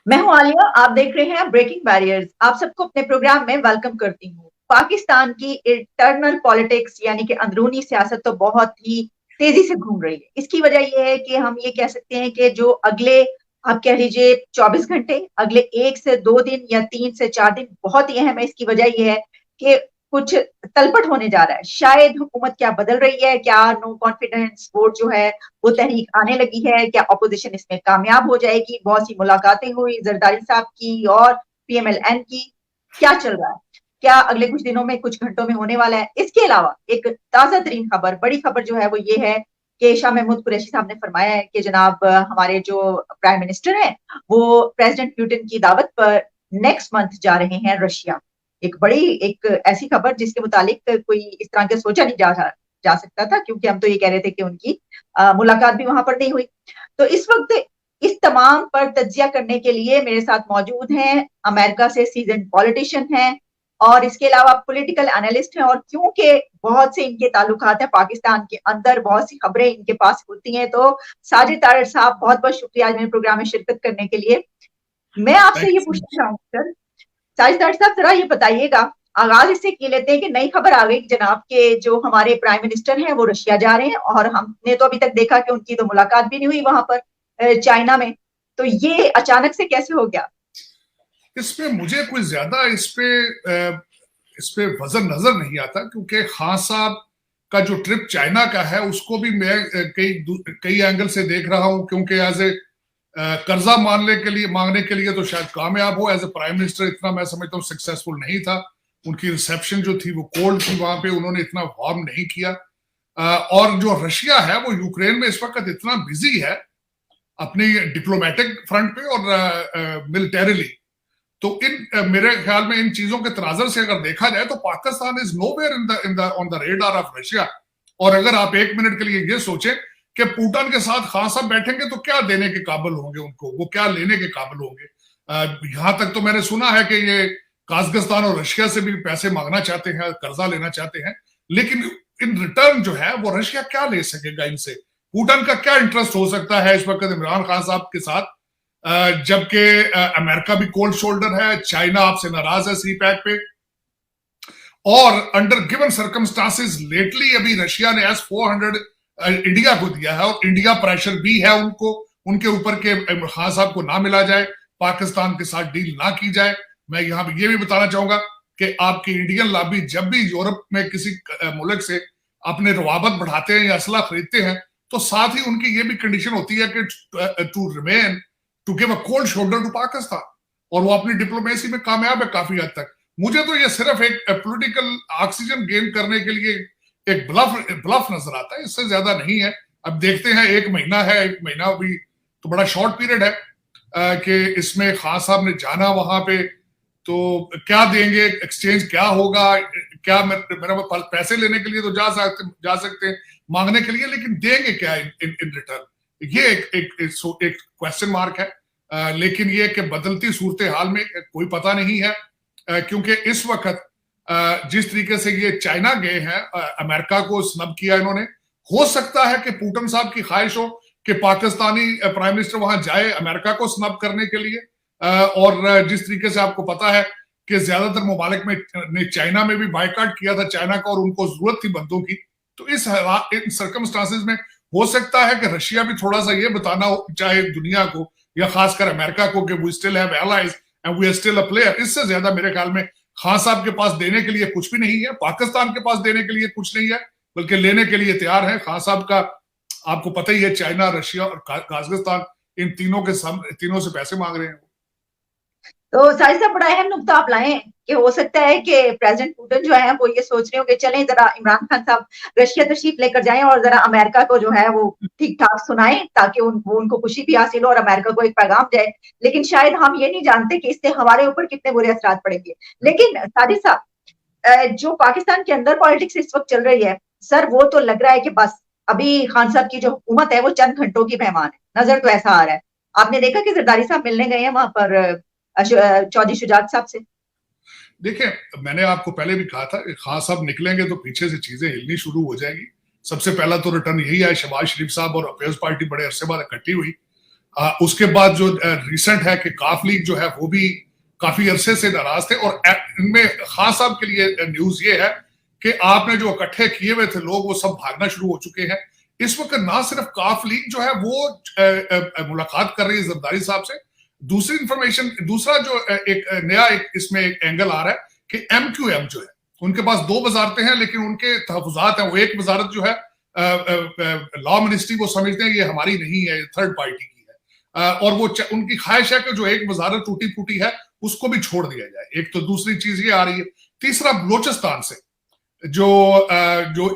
मैं हूं आलिया। आप देख रहे हैं ब्रेकिंग बैरियर्स। आप सबको अपने प्रोग्राम में वेलकम करती हूँ। पाकिस्तान की इंटरनल पॉलिटिक्स यानी कि अंदरूनी सियासत तो बहुत ही तेजी से घूम रही है। इसकी वजह यह है कि हम ये कह सकते हैं कि जो अगले, आप कह लीजिए 24 घंटे, अगले 1 से 2 दिन या 3 से 4 दिन बहुत ही अहम है। इसकी वजह यह है कि कुछ तलपट होने जा रहा है। शायद हुकूमत क्या बदल रही है, क्या नो कॉन्फिडेंस वोट जो है वो तहरीक आने लगी है, क्या अपोजिशन इसमें कामयाब हो जाएगी। बहुत सी मुलाकातें हुई जरदारी साहब की और पीएमएलएन की। क्या चल रहा है, क्या अगले कुछ दिनों में, कुछ घंटों में होने वाला है। इसके अलावा एक ताजा तरीन खबर, बड़ी खबर जो है वो ये है कि शाह महमूद कुरैशी साहब ने फरमाया है कि जनाब हमारे जो प्राइम मिनिस्टर हैं वो प्रेसिडेंट पुतिन की दावत पर नेक्स्ट मंथ जा रहे हैं रशिया। एक बड़ी, एक ऐसी खबर जिसके मुतालिक कोई इस तरह के सोचा नहीं जा सकता था, क्योंकि हम तो ये कह रहे थे कि उनकी मुलाकात भी वहां पर नहीं हुई। तो इस वक्त इस तमाम पर तज्जिया करने के लिए मेरे साथ मौजूद हैं अमेरिका से सीजन पॉलिटिशियन हैं और इसके अलावा पॉलिटिकल एनालिस्ट हैं। और क्योंकि बहुत से इनके ताल्लुकात हैं पाकिस्तान के अंदर, बहुत सी खबरें इनके पास होती हैं, तो साजिद तारड़ साहब बहुत बहुत शुक्रिया आज मेरे प्रोग्राम में शिरकत करने के लिए। मैं आपसे ये थैंक पूछना चाहूंगी सर, साजिद तारड़ साहब जरा ये बताइएगा, आगाज इससे किए लेते हैं कि नई खबर आ गई जनाब के जो हमारे प्राइम मिनिस्टर हैं वो रशिया जा रहे हैं और हमने तो अभी तक देखा कि उनकी तो मुलाकात भी नहीं हुई वहां पर चाइना में। तो ये अचानक से कैसे हो गया? इसमें मुझे कुछ ज्यादा इस पे वजन नजर नहीं आता, क्योंकि खान साहब का जो ट्रिप चाइना का है उसको भी मैं कई कई एंगल से देख रहा हूं, क्योंकि एज ए कर्जा मांगने के लिए तो शायद कामयाब हो। एज ए प्राइम मिनिस्टर इतना मैं समझता हूँ सक्सेसफुल नहीं था। उनकी रिसेप्शन जो थी वो कोल्ड थी, वहां पे उन्होंने इतना वार्म नहीं किया। और जो रशिया है वो यूक्रेन में इस वक्त इतना बिजी है अपनी डिप्लोमेटिक फ्रंट पे और मिलिटरीली। तो मेरे ख्याल में इन चीजों के तनाजर से अगर देखा जाए तो Pakistan is nowhere in the on the radar of Russia. और अगर आप एक मिनट के लिए ये सोचें कि पुतिन के साथ खान साहब बैठेंगे तो क्या देने के काबिल होंगे उनको, वो क्या लेने के काबिल होंगे। यहां तक तो मैंने सुना है कि ये काजकिस्तान और रशिया से भी पैसे मांगना चाहते हैं, कर्जा लेना चाहते हैं। लेकिन इन रिटर्न जो है वो रशिया क्या ले सकेगा इनसे? पुतिन का क्या इंटरेस्ट हो सकता है इस वक्त इमरान खान साहब के साथ, जबकि अमेरिका भी कोल्ड शोल्डर है, चाइना आपसे नाराज है सी पैक पे। और अंडर गिवन सर्कमस्टांसेस लेटली अभी रशिया ने S-400 इंडिया को दिया है, और इंडिया प्रेशर भी है उनको, उनके ऊपर के खान साहब को ना मिला जाए, पाकिस्तान के साथ डील ना की जाए। मैं यहां पर यह भी बताना चाहूंगा कि आपकी इंडियन लॉबी जब भी यूरोप में किसी मुल्क से अपने रवाबत बढ़ाते हैं या असला खरीदते हैं, तो साथ ही उनकी ये भी कंडीशन होती है कि to remain to give a cold shoulder to Pakistan. और वो अपनी डिप्लोमेसी में कामयाब है काफी हद तक। मुझे तो ये सिर्फ एक पॉलिटिकल ऑक्सीजन गेन करने के लिए एक ब्लफ नजर आता है, इससे ज्यादा नहीं है। अब देखते हैं, एक महीना है, एक महीना भी तो बड़ा शॉर्ट पीरियड है कि इसमें खान साहब ने जाना वहां पे, तो क्या देंगे, एक्सचेंज क्या होगा, क्या मेरे पैसे लेने के लिए तो जा सकते हैं मांगने के लिए, लेकिन देंगे क्या इन रिटर्न, ये एक क्वेश्चन मार्क है। लेकिन ये कि बदलती सूरत हाल में कोई पता नहीं है, क्योंकि इस वक्त जिस तरीके से ये चाइना गए हैं, अमेरिका को स्नब किया इन्होंने। हो सकता है कि पुतिन साहब की ख्वाहिश हो कि पाकिस्तानी प्राइम मिनिस्टर वहां जाए अमेरिका को स्नब करने के लिए। और जिस तरीके से आपको पता है कि ज्यादातर ममालिक में ने चाइना में भी बाइकाट किया था चाइना का, और उनको जरूरत थी बंदों की। तो इन सर्कमस्टांसेस में हो सकता है कि रशिया भी थोड़ा सा ये बताना चाहे दुनिया को, या खासकर अमेरिका को, कि we still have allies and we are still a player. इससे ज्यादा मेरे ख्याल में खान साहब के पास देने के लिए कुछ भी नहीं है, पाकिस्तान के पास देने के लिए कुछ नहीं है, बल्कि लेने के लिए तैयार है। खान साहब का आपको पता ही है, चाइना, रशिया और काजकिस्तान, इन तीनों से पैसे मांग रहे हैं। तो साजिद साहब बड़ा अहम नुकता आप लाए हैं कि हो सकता है कि प्रेसिडेंट पुतिन जो है वो ये सोच रहे हो कि चलें जरा इमरान खान साहब रशिया तशरीफ लेकर जाएं और जरा अमेरिका को जो है वो ठीक ठाक सुनाएं, ताकि उनको खुशी भी हासिल हो और अमेरिका को एक पैगाम जाए। लेकिन शायद हम ये नहीं जानते कि इससे हमारे ऊपर कितने बुरे असरात पड़ेंगे। लेकिन साजिद साहब, जो पाकिस्तान के अंदर पॉलिटिक्स इस वक्त चल रही है सर, वो तो लग रहा है कि बस अभी खान साहब की जो हुकूमत है वो चंद घंटों की मेहमान है। नजर तो ऐसा आ रहा है। आपने देखा कि जरदारी साहब मिलने गए हैं वहां पर चौधरी शुजात साहब से। देखिए, मैंने आपको पहले भी कहा था कि खान साहब निकलेंगे तो पीछे से चीजें हिलनी शुरू हो जाएगी। सबसे पहला तो रिटर्न यही है, शहबाज शरीफ साहब और पीपल्स पार्टी बड़े अरसे बाद इकट्ठी हुई। उसके बाद जो रिसेंट है कि काफ लीग जो है वो भी काफी अरसे से नाराज थे, और इनमें खास साहब के लिए न्यूज ये है कि आपने जो इकट्ठे किए हुए थे लोग वो सब भागना शुरू हो चुके हैं। इस वक्त ना सिर्फ काफ लीग जो है वो मुलाकात कर रही है जरदारी साहब से, दूसरी इंफॉर्मेशन, दूसरा जो एक नया एक इसमें एक एंगल आ रहा है कि MQM जो है उनके पास 2 वजारतें हैं, लेकिन उनके तहफुजात हैं। वो एक वजारत जो है लॉ मिनिस्ट्री, वो समझते हैं ये हमारी नहीं है, थर्ड पार्टी की है, और वो उनकी ख्वाहिश है कि जो एक वजारत टूटी फूटी है उसको भी छोड़ दिया जाए। एक तो दूसरी चीज ये आ रही है। तीसरा, बलोचिस्तान से जो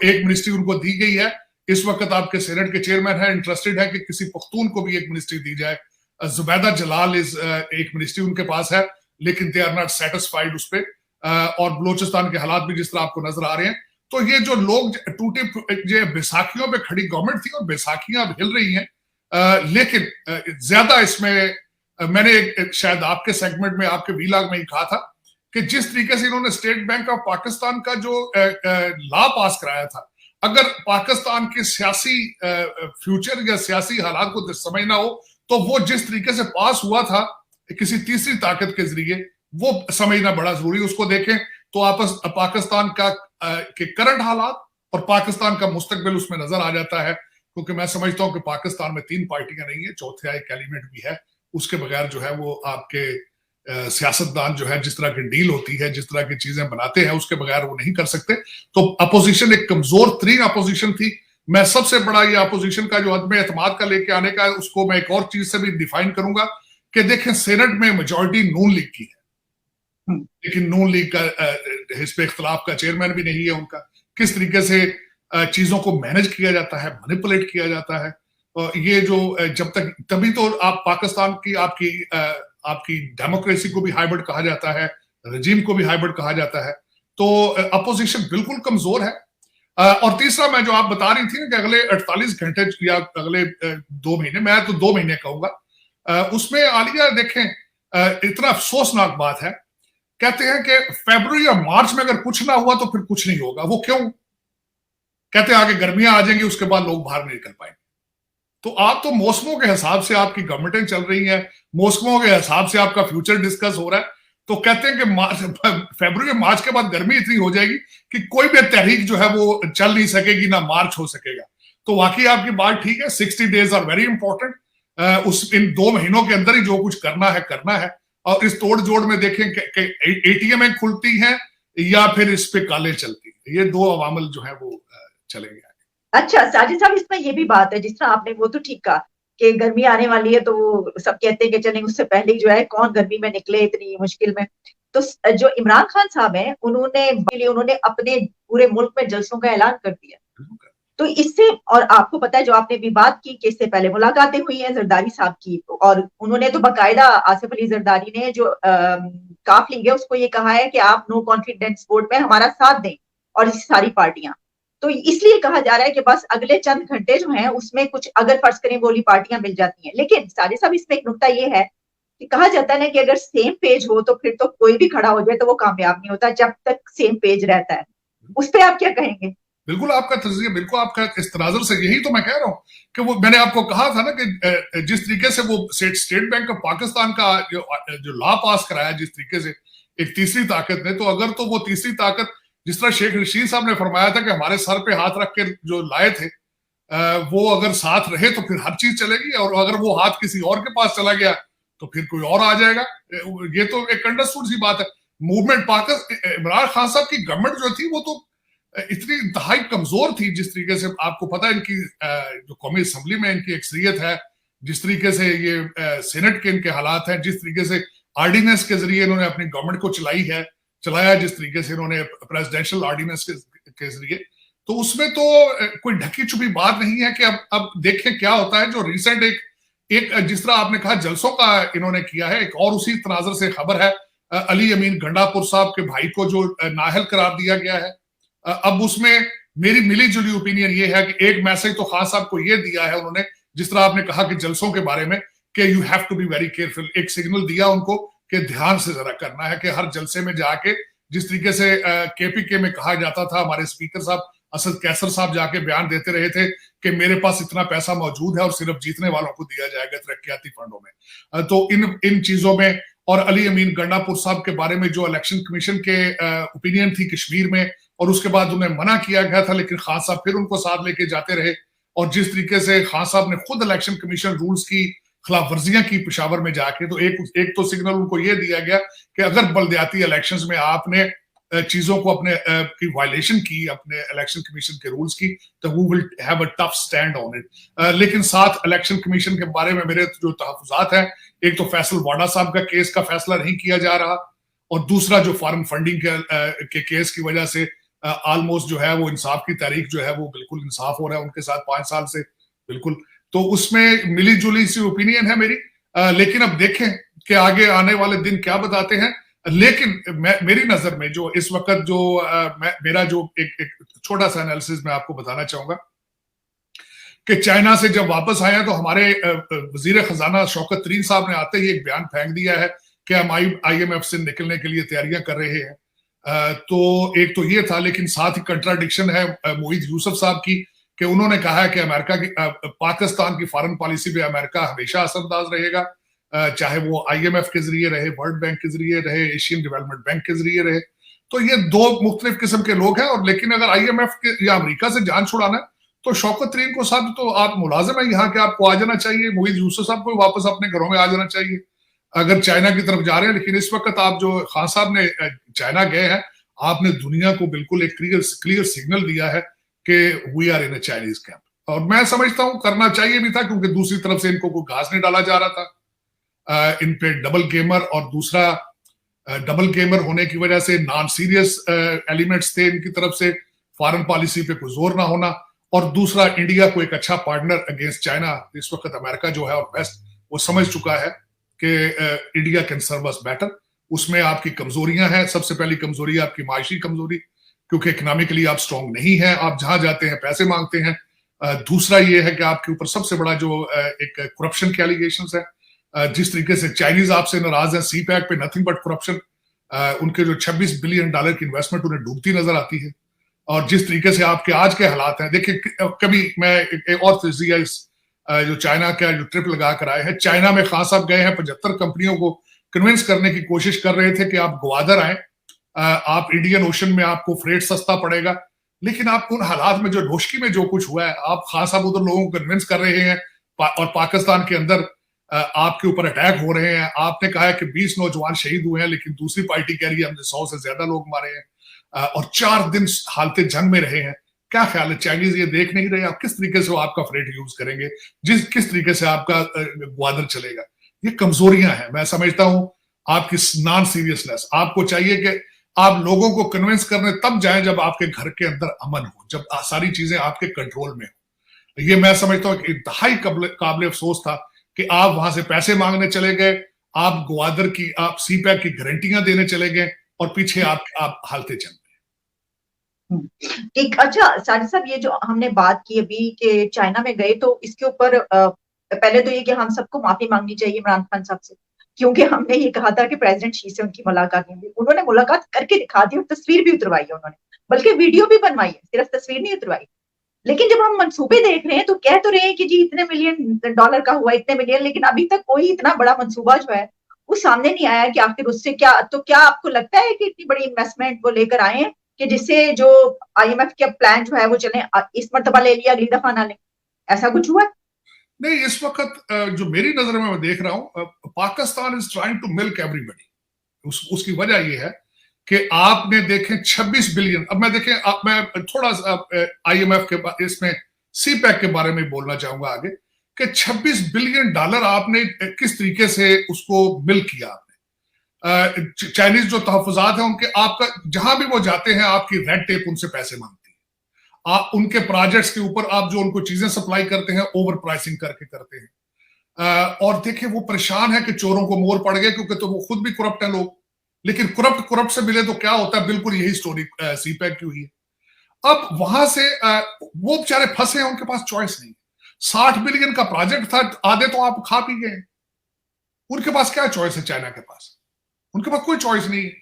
एक मिनिस्ट्री उनको दी गई है, इस वक्त आपके सेनेट के चेयरमैन है, इंटरेस्टेड है कि किसी पख्तून को भी एक मिनिस्ट्री दी जाए। जुबैदा जलाल एक मिनिस्ट्री उनके पास है, लेकिन दे आर नॉट सेटिस्फाइड उस पर। और बलोचिस्तान के हालात भी जिस तरह आपको नजर आ रहे हैं, तो ये जो लोग टूटे, ये बैसाखियों पे खड़ी गवर्नमेंट थी और बैसाखियां अब हिल रही हैं, लेकिन ज्यादा इसमें मैंने शायद आपके सेगमेंट में, आपके वीलॉग में ही कहा था कि जिस तरीके से इन्होंने स्टेट बैंक ऑफ पाकिस्तान का जो लॉ पास कराया था, अगर पाकिस्तान के सियासी फ्यूचर या सियासी हालात को समझना हो तो वो जिस तरीके से पास हुआ था किसी तीसरी ताकत के जरिए, वो समझना बड़ा जरूरी। उसको देखें तो आपस पाकिस्तान का के करंट हालात और पाकिस्तान का मुस्तकबिल उसमें नजर आ जाता है, क्योंकि मैं समझता हूं कि पाकिस्तान में 3 पार्टियां नहीं है, चौथा एक एलिमेंट भी है। उसके बगैर जो है वो आपके सियासतदान जो है जिस तरह की डील होती है, जिस तरह की चीजें बनाते हैं, उसके बगैर वो नहीं कर सकते। तो अपोजिशन एक कमजोर तरीन अपोजिशन थी। मैं सबसे बड़ा ये अपोजिशन का जो अदम एतमाद का लेके आने का है, उसको मैं एक और चीज से भी डिफाइन करूंगा कि देखें, सेनेट में मेजोरिटी नून लीग की है, लेकिन नून लीग का इस पे इख्तलाफ का चेयरमैन भी नहीं है उनका। किस तरीके से चीजों को मैनेज किया जाता है, मैनिपुलेट किया जाता है, ये जो जब तक, तभी तो आप पाकिस्तान की आपकी डेमोक्रेसी को भी हाइब्रिड कहा जाता है, रजीम को भी हाइब्रिड कहा जाता है। तो अपोजिशन बिल्कुल कमजोर है। और तीसरा, मैं जो आप बता रही थी ना कि अगले 48 घंटे या अगले 2 महीने, मैं तो 2 महीने कहूंगा, उसमें आलिया देखें, इतना अफसोसनाक बात है, कहते हैं कि फरवरी या मार्च में अगर कुछ ना हुआ तो फिर कुछ नहीं होगा। वो क्यों? कहते हैं आगे गर्मियां आ जाएंगी, उसके बाद लोग बाहर नहीं निकल पाएंगे। तो आप तो मौसमों के हिसाब से आपकी गवर्नमेंटें चल रही हैं, मौसमों के हिसाब से आपका फ्यूचर डिस्कस हो रहा है। तो कहते हैं कि फरवरी मार्च के बाद गर्मी इतनी हो जाएगी कि कोई भी तहरीक जो है वो चल नहीं सकेगी, ना मार्च हो सकेगा। तो वाकई आपकी बात ठीक है, 60 डेज आर वेरी इंपॉर्टेंट। इन 2 महीनों के अंदर ही जो कुछ करना है। और इस तोड़ जोड़ में देखें कि ATM खुलती हैं या फिर इस पे काले चलती हैं, ये 2 अवामल जो है वो चलेंगे। अच्छा साजिद साहब, इसमें ये भी बात है, जिस तरह आपने वो तो ठीक कहा कि गर्मी आने वाली है, तो वो सब कहते हैं कि चलें उससे पहले ही जो है कौन गर्मी में निकले इतनी मुश्किल में। तो जो इमरान खान साहब हैं, उन्होंने अपने पूरे मुल्क में जलसों का ऐलान कर दिया। तो इससे, और आपको पता है जो आपने भी बात की कि इससे पहले मुलाकातें हुई हैं जरदारी साहब की, और उन्होंने तो बाकायदा, आसिफ अली जरदारी ने जो काफ लीग है उसको ये कहा है कि आप नो कॉन्फिडेंस वोट में हमारा साथ दें, और सारी पार्टियां। तो इसलिए कहा जा रहा है कि बस अगले चंद घंटे जो हैं उसमें कुछ, अगर फर्ज करें बोली पार्टियां मिल जाती हैं। लेकिन सारे सब इसमें एक नुकता ये है कि कहा जाता है ना कि अगर सेम पेज हो तो फिर तो कोई भी खड़ा हो जाए तो वो कामयाब नहीं होता जब तक सेम पेज रहता है। उस पर आप क्या कहेंगे? बिल्कुल आपका तजरिया, बिल्कुल आपका इस तनाजुर से, यही तो मैं कह रहा हूँ कि वो मैंने आपको कहा था ना कि जिस तरीके से वो स्टेट बैंक ऑफ पाकिस्तान का जो लॉ पास कराया, जिस तरीके से एक तीसरी ताकत ने, तो अगर तो वो तीसरी ताकत, जिस तरह शेख रशीद साहब ने फरमाया था कि हमारे सर पे हाथ रख के जो लाए थे, वो अगर साथ रहे तो फिर हर चीज चलेगी, और अगर वो हाथ किसी और के पास चला गया तो फिर कोई और आ जाएगा। ये तो एक अंडरस्टूड सी बात है। मूवमेंट पाकिस्तान, इमरान खान साहब की गवर्नमेंट जो थी वो तो इतनी इंतहाई कमजोर थी, जिस तरीके से आपको पता है इनकी जो कौमी असम्बली में इनकी अक्सरियत है, जिस तरीके से ये सेनेट के इनके हालात हैं, जिस तरीके से ऑर्डिनेंस के जरिए इन्होंने अपनी गवर्नमेंट को चलाया, जिस तरीके से इन्होंने प्रेसिडेंशियल ऑर्डिनेंस के जरिए, तो उसमें तो कोई ढकी छुपी बात नहीं है कि अब देखें क्या होता है। जो रिसेंट एक जिस तरह आपने कहा जलसों का इन्होंने किया है, एक और उसी तनाजर से खबर है, अली अमीन गंडापुर साहब के भाई को जो नाअहल करार दिया गया है। अब उसमें मेरी मिली जुली ओपिनियन ये है कि एक मैसेज तो खान साहब को ये दिया है उन्होंने, जिस तरह आपने कहा कि जलसों के बारे में कि you have to be very careful, एक सिग्नल दिया उनको कि ध्यान से जरा करना है, कि हर जलसे में जाके जिस तरीके से KPK में कहा जाता था, हमारे स्पीकर साहब असद कैसर साहब जाके बयान देते रहे थे कि मेरे पास इतना पैसा मौजूद है और सिर्फ जीतने वालों को दिया जाएगा तरक्याती फंडों में। तो इन चीजों में, और अली अमीन गंडापुर साहब के बारे में जो इलेक्शन कमीशन के ओपिनियन थी कश्मीर में, और उसके बाद उन्हें मना किया गया था, लेकिन खान साहब फिर उनको साथ लेके जाते रहे। और जिस तरीके से खान साहब ने खुद इलेक्शन कमीशन रूल्स की खिलाफ वर्जियां की पेशावर में जाके, तो एक तो सिग्नल उनको ये दिया गया कि अगर बलदियाती इलेक्शंस में आपने चीजों को अपने की वायलेशन की अपने इलेक्शन कमीशन के रूल्स की, तो we will have a tough stand on it. लेकिन साथ इलेक्शन कमीशन के बारे में मेरे जो तहफुजात हैं, एक तो फैसल वाडा साहब का केस का फैसला नहीं किया जा रहा, और दूसरा जो फॉरेन फंडिंग के केस की वजह से ऑलमोस्ट जो है वो इंसाफ की तारीख जो है वो बिल्कुल इंसाफ हो रहा है उनके साथ 5 साल से बिल्कुल। तो उसमें मिली जुली सी ओपिनियन है मेरी, लेकिन अब देखें कि आगे आने वाले दिन क्या बताते हैं। लेकिन मेरी नजर में जो इस वक्त जो मेरा जो एक छोटा सा एनालिसिस मैं आपको बताना चाहूंगा कि चाइना से जब वापस आए तो हमारे वजीर खजाना शौकत तरीन साहब ने आते ही एक बयान फेंक दिया है कि हम IMF से निकलने के लिए तैयारियां कर रहे हैं। तो एक तो ये था, लेकिन साथ ही कंट्राडिक्शन है मोहित यूसुफ साहब की कि उन्होंने कहा है कि अमेरिका की पाकिस्तान की फॉरेन पॉलिसी पे अमेरिका हमेशा असरअंदाज रहेगा, चाहे वो IMF के जरिए रहे, वर्ल्ड बैंक के जरिए रहे, एशियन डेवलपमेंट बैंक के जरिए रहे। तो ये दो मुख्तलिफ किस्म के लोग हैं। और लेकिन अगर IMF के या अमेरिका से जान छुड़ाना है तो शौकत तरीन को साहब तो आप मुलाजिम है यहाँ के, आपको आ जाना चाहिए। मोहित यूसुफ साहब को वापस अपने घरों में आ जाना चाहिए अगर चाइना की तरफ जा रहे हैं। लेकिन इस वक्त आप जो खान साहब ने चाइना गए हैं, आपने दुनिया को बिल्कुल एक क्लियर सिग्नल दिया है कि we are in a Chinese camp. और मैं समझता हूं करना चाहिए भी था, क्योंकि दूसरी तरफ से इनको कोई घास नहीं डाला जा रहा था। इन पे डबल गेमर, और दूसरा डबल गेमर होने की वजह से नॉन सीरियस एलिमेंट्स थे इनकी तरफ से, फॉरेन पॉलिसी पे कोई जोर ना होना, और दूसरा इंडिया को एक अच्छा पार्टनर अगेंस्ट चाइना। इस वक्त अमेरिका जो है और वेस्ट वो समझ चुका है कि India can serve us better. उसमें आपकी कमजोरियां हैं, सबसे पहली कमजोरी आपकी माशी कमजोरी, क्योंकि इकोनॉमिकली आप स्ट्रांग नहीं है, आप जहां जाते हैं पैसे मांगते हैं। दूसरा ये है कि आपके ऊपर सबसे बड़ा जो एक करप्शन के एलिगेशंस है, जिस तरीके से चाइनीज आपसे नाराज है, CPEC पे नथिंग बट करप्शन। उनके जो $26 बिलियन की इन्वेस्टमेंट उन्हें डूबती नजर आती है। और जिस तरीके से आपके आज के हालात हैं, देखिए कभी मैं एक और तजिया इस जो चाइना का जो ट्रिप लगा कर आए हैं, चाइना में खान साहब गए हैं, 75 कंपनियों को कन्विंस करने की कोशिश कर रहे थे कि आप ग्वादर आए, आप इंडियन ओशन में आपको फ्रेट सस्ता पड़ेगा। लेकिन आप उन हालात में जो नोशकी में जो कुछ हुआ है, आप खान साहब उधर लोगों को कन्विंस कर रहे हैं, और पाकिस्तान के अंदर आपके ऊपर अटैक हो रहे हैं। आपने कहा है कि 20 नौजवान शहीद हुए हैं, लेकिन दूसरी पार्टी कह रही है हमने 100 से ज्यादा लोग मारे हैं, और 4 दिन हालते जंग में रहे हैं। क्या ख्याल है, चाइनीज ये देख नहीं रहे आप किस तरीके से वो आपका फ्रेट यूज करेंगे, किस तरीके से आपका ग्वादर चलेगा? ये कमजोरियां हैं। मैं समझता हूं आपकी नॉन सीरियसनेस, आपको चाहिए कि आप लोगों को कन्विंस करने तब जाएं जब आपके घर के अंदर अमन हो, जब सारी चीजें आपके कंट्रोल में हो। ये मैं समझता हूं कि इंतहाई काबिल अफसोस था कि आप वहां से पैसे मांगने चले गए, आप ग्वादर की, आप CPEC की गारंटियां देने चले गए, और पीछे आप हालते चल गए। ठीक, अच्छा साजिद साहब, ये जो हमने बात की अभी कि चाइना में गए, तो इसके ऊपर पहले तो ये कि हम सबको माफी मांगनी चाहिए इमरान खान साहब से, क्योंकि हमने ये कहा था कि प्रेसिडेंट शी से उनकी मुलाकात नहीं हुई। उन्होंने मुलाकात करके दिखा दी, और तस्वीर भी उतरवाई है उन्होंने, बल्कि वीडियो भी बनवाई है, सिर्फ तस्वीर नहीं उतरवाई। लेकिन जब हम मंसूबे देख रहे हैं तो कह तो रहे हैं कि जी इतने $1 मिलियन का हुआ, इतने मिलियन, लेकिन अभी तक कोई इतना बड़ा मंसूबा जो है वो सामने नहीं आया कि आखिर उससे क्या। तो क्या आपको लगता है कि इतनी बड़ी इन्वेस्टमेंट वो लेकर आए हैं कि जिससे जो IMF के प्लान जो है वो चले, इस मरतबा ले लिया, अगली दफा ना ले, ऐसा कुछ हुआ? नहीं, इस वक्त जो मेरी नजर में मैं देख रहा हूं, Pakistan is trying to milk everybody. उसकी वजह यह है कि आपने देखें 26 बिलियन। अब मैं देखें, मैं थोड़ा सा IMF के इसमें CPEC के बारे में बोलना चाहूंगा आगे, कि $26 बिलियन आपने किस तरीके से उसको मिल्क किया आपने। चाइनीज जो तहफुजात हैं उनके, आपका जहां भी वो जाते हैं आपकी रेड टेप उनसे पैसे मांगती है। आप उनके प्रोजेक्ट्स के ऊपर आप जो उनको चीजें सप्लाई करते हैं ओवर प्राइसिंग करके करते हैं। और देखिए वो परेशान है कि चोरों को मोर पड़ गए, क्योंकि तो वो खुद भी करप्ट है लोग। लेकिन करप्ट से मिले तो क्या होता है, बिल्कुल यही स्टोरी CPEC की हुई है। अब वहां से वो बेचारे फंसे हैं, उनके पास चॉइस नहीं। 60 बिलियन का प्रोजेक्ट था, आधे तो आप खा पी गए। उनके पास क्या चॉइस है? चाइना के पास उनके पास कोई चॉइस नहीं है।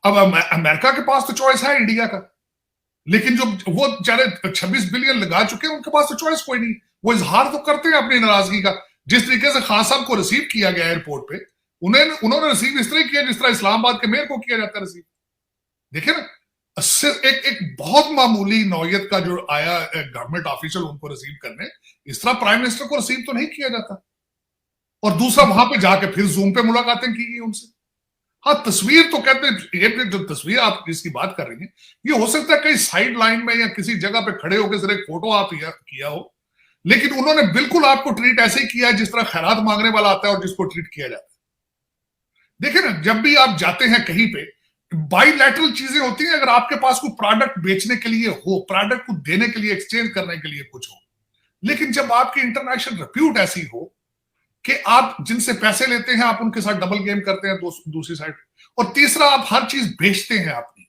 अब अमेरिका के पास तो चॉइस है इंडिया का। लेकिन जो वो बेचारे 26 बिलियन लगा चुके हैं, उनके पास तो चॉइस कोई नहीं, वो इजहार तो करते हैं अपनी नाराजगी का। जिस तरीके से खान साहब को रिसीव किया गया एयरपोर्ट पे, उन्होंने रिसीव इस तरह किया जिस तरह इस्लामाबाद के मेयर को किया जाता है रिसीव। देखिए ना, एक बहुत मामूली नौयत का जो आया गवर्नमेंट ऑफिशियल उनको रिसीव करने, इस तरह प्राइम मिनिस्टर को रिसीव तो नहीं किया जाता। और दूसरा, वहां पे जाके फिर जूम पे मुलाकातें की गई उनसे। हाँ, तस्वीर तो कहते हैं, ये जो तस्वीर आप जिसकी बात कर रही हैं, ये हो सकता है कहीं साइड लाइन में या किसी जगह पे खड़े होकर सिर्फ एक फोटो आप किया हो, लेकिन उन्होंने बिल्कुल आपको ट्रीट ऐसे ही किया है जिस तरह खैरात मांगने वाला आता है और जिसको ट्रीट किया जाता है। देखिए ना, जब भी आप जाते हैं कहीं पे, बाइलैटरल चीजें होती हैं। अगर आपके पास कोई प्रोडक्ट बेचने के लिए हो, प्रोडक्ट को देने के लिए, एक्सचेंज करने के लिए कुछ हो, लेकिन जब आपकी इंटरनेशनल रिप्यूट ऐसी हो कि आप जिनसे पैसे लेते हैं आप उनके साथ डबल गेम करते हैं दूसरी साइड, और तीसरा आप हर चीज बेचते हैं अपनी।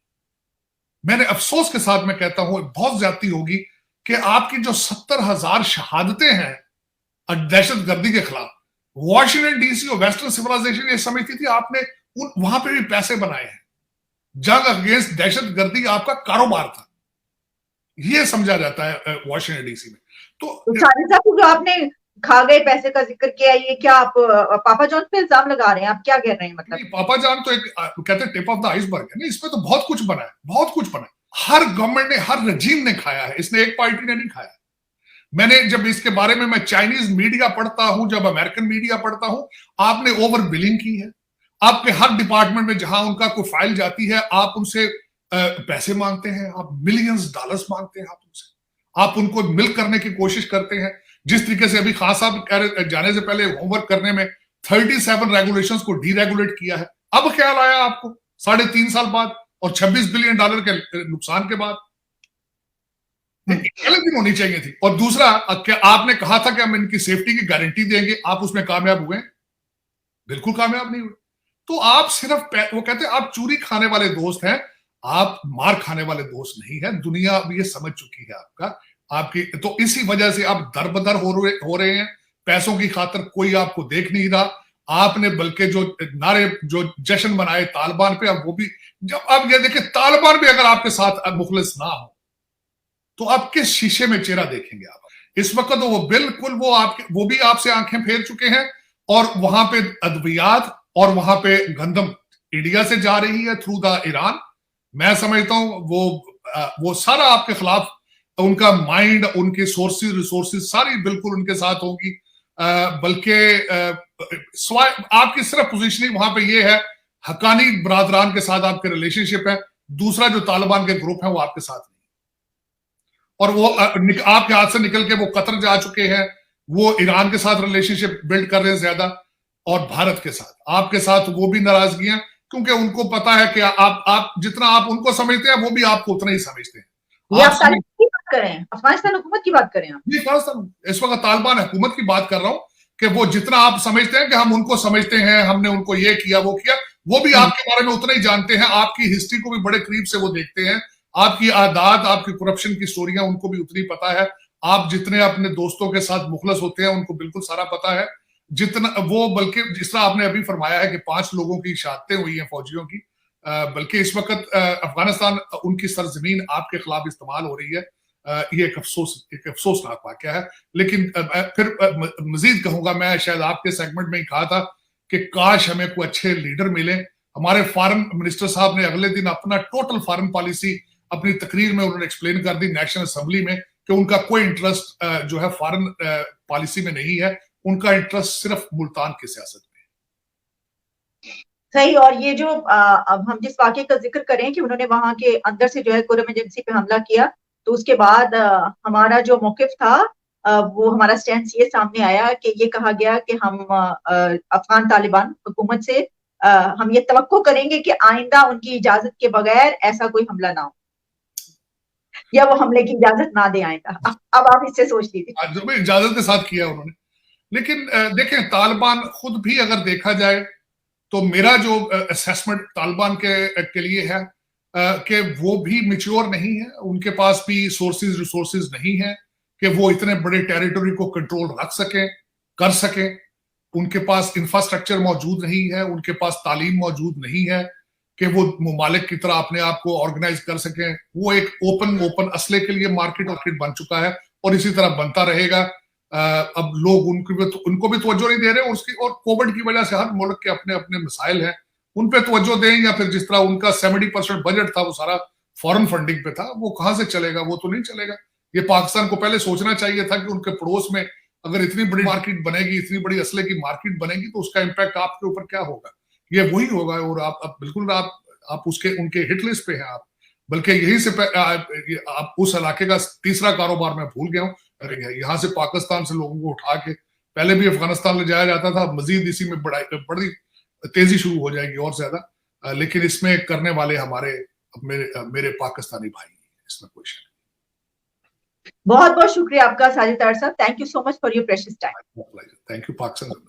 मैंने अफसोस के साथ मैं कहता हूं, बहुत ज्यादती होगी कि आपकी जो 70,000 शहादतें हैं दहशतगर्दी के खिलाफ, वॉशिंगटन डीसी और वेस्टर्न सिविलाइजेशन ये समझती थी आपने वहां पे भी पैसे बनाए हैं। जंग अगेंस्ट दहशतगर्दी आपका कारोबार था, ये समझा जाता है वॉशिंगटन डीसी में। तो साजिद साहब, जो आपने खा गए पैसे का जिक्र किया, ये क्या आप पापा जॉन पे इल्जाम लगा रहे हैं? आप क्या कह रहे हैं? मतलब नहीं, पापा जॉन तो एक कहते हैं टिप ऑफ द आइसबर्ग है ना, इसमें तो बहुत कुछ बना है, बहुत कुछ बना है। हर गवर्नमेंट ने, हर रजीम ने खाया है, इसने एक पार्टी ने नहीं खाया। मैंने जब इसके बारे में मैं चाइनीज मीडिया पढ़ता हूं, जब अमेरिकन मीडिया पढ़ता हूं, आपने ओवर बिलिंग की है। आपके हर डिपार्टमेंट में जहां उनका कोई फाइल जाती है, आप उनसे पैसे मांगते हैं, आप मिलियंस डॉलर्स मांगते हैं आप उनसे, आप उनको मिल करने की कोशिश करते हैं। जिस तरीके से अभी खान साहब कह रहे जाने से पहले होमवर्क करने में 37 रेगुलेशंस को डीरेगुलेट किया है, अब ख्याल आया आपको 3.5 साल बाद और $26 बिलियन के नुकसान के बाद? गलती होनी चाहिए थी। और दूसरा, क्या आपने कहा था कि हम इनकी सेफ्टी की गारंटी देंगे, आप उसमें कामयाब हुए? बिल्कुल कामयाब नहीं हुए। तो आप सिर्फ वो कहते हैं आप चूरी खाने वाले दोस्त हैं, आप मार खाने वाले दोस्त नहीं है। दुनिया अब ये समझ चुकी है आपकी, तो इसी वजह से आप दरबदर हो रहे हैं। पैसों की खातिर कोई आपको देख नहीं रहा। आपने बल्कि जो नारे, जो जश्न मनाए तालिबान पे, अब वो भी, जब आप ये देखिए तालिबान भी अगर आपके साथ मुखलिस ना हो तो आप किस शीशे में चेहरा देखेंगे? आप इस वक्त तो वो बिल्कुल वो भी आपसे आंखें फेर चुके हैं, और वहां पे अद्वियात और वहां पे गंदम इंडिया से जा रही है थ्रू द ईरान। मैं समझता हूं वो सारा आपके खिलाफ, उनका माइंड, उनके सोर्सेज, रिसोर्सेज सारी बिल्कुल उनके साथ होगी। बल्कि आपकी सिर्फ पोजीशनिंग वहां पे ये है, हकानी बरादरान के साथ आपके रिलेशनशिप है, दूसरा जो तालिबान के ग्रुप है वो आपके साथ नहीं, और वो आपके हाथ से निकल के वो कतर जा चुके हैं, वो ईरान के साथ रिलेशनशिप बिल्ड कर रहे हैं ज्यादा, और भारत के साथ, आपके साथ वो भी नाराजगियां, क्योंकि उनको पता है कि आप जितना आप उनको समझते हैं वो भी आपको उतना ही समझते हैं। अफगानिस्तान हुकूमत की बात करें? इस वक्त तालिबान हुकूमत की बात कर रहा हूं कि वो जितना आप समझते हैं कि हम उनको समझते हैं, हमने उनको ये किया वो किया, वो भी आपके बारे में उतना ही जानते हैं। आपकी हिस्ट्री को भी बड़े करीब से वो देखते हैं, आपकी आदात, आपकी करप्शन की स्टोरियां उनको भी उतनी पता है। आप जितने अपने दोस्तों के साथ मुखलस होते हैं उनको बिल्कुल सारा पता है, जितना वो, बल्कि जिस तरह आपने अभी फरमाया है कि 5 लोगों की शहादतें हुई हैं फौजियों की, बल्कि इस वक्त अफगानिस्तान, उनकी सरजमीन आपके खिलाफ इस्तेमाल हो रही है। ये एक अफसोसनाक वाकया है। लेकिन फिर मजीद कहूंगा, मैं शायद आपके सेगमेंट में ही कहा था कि काश हमें कोई अच्छे लीडर मिले। हमारे फॉरेन मिनिस्टर साहब ने अगले दिन अपना टोटल फॉरेन पॉलिसी अपनी तकरीर में उन्होंने एक्सप्लेन कर दी नेशनल असेंबली में, कि उनका कोई इंटरेस्ट जो है फॉरेन पॉलिसी में नहीं है, उनका इंटरेस्ट सिर्फ मुल्तान की सियासत में है। सही। और ये जो अब हम जिस वाकये का जिक्र करें कि उन्होंने वहां के अंदर से जो है कुरम एजेंसी पे हमला किया, तो उसके बाद हमारा जो मौकिफ था, वो हमारा स्टैंड ये सामने आया कि ये कहा गया कि हम अफगान तालिबान हुकूमत से हम ये तवक्को करेंगे कि आइंदा उनकी इजाजत के बगैर ऐसा कोई हमला ना हो, या वो हमले की इजाजत ना दे आइंदा। अब आप इससे सोच लीजिए। इजाजत के साथ किया उन्होंने। लेकिन देखें, तालिबान खुद भी अगर देखा जाए तो मेरा जो असेसमेंट तालिबान के लिए है कि वो भी मैच्योर नहीं है, उनके पास भी सोर्सेज रिसोर्सेज नहीं है कि वो इतने बड़े टेरिटरी को कंट्रोल रख सकें, कर सकें। उनके पास इंफ्रास्ट्रक्चर मौजूद नहीं है, उनके पास तालीम मौजूद नहीं है, कि वो ममालिक की तरह अपने आप को ऑर्गेनाइज कर सकें। वो एक ओपन असले के लिए मार्केट बन चुका है और इसी तरह बनता रहेगा। अब लोग उनको भी तवज्जो नहीं दे रहे, और कोविड की वजह से हर मुल्क के अपने अपने मसाइल हैं, उन पे तवज्जो दें, या फिर जिस तरह उनका 70% बजट था वो सारा फॉरेन फंडिंग पे था, वो कहां से चलेगा? वो तो नहीं चलेगा। ये पाकिस्तान को पहले सोचना चाहिए था कि उनके पड़ोस में अगर इतनी बड़ी मार्केट बनेगी, इतनी बड़ी असले की मार्केट बनेगी, तो उसका इम्पैक्ट आपके ऊपर क्या होगा? ये वही होगा। और आप बिल्कुल आप उसके उनके हिट लिस्ट पे हैं आप। बल्कि यही से आप उस इलाके का तीसरा कारोबार मैं भूल गया हूँ। यहाँ से पाकिस्तान से लोगों को उठा के पहले भी अफगानिस्तान ले जाया जाता था, मजीद इसी में बड़ी तेजी शुरू हो जाएगी और ज्यादा। लेकिन इसमें करने वाले मेरे पाकिस्तानी भाई, इसमें कोई शक बहुत बहुत शुक्रिया आपका साजिद तार साहब। Thank you so much for your precious time. नहीं। Thank you Pakistan.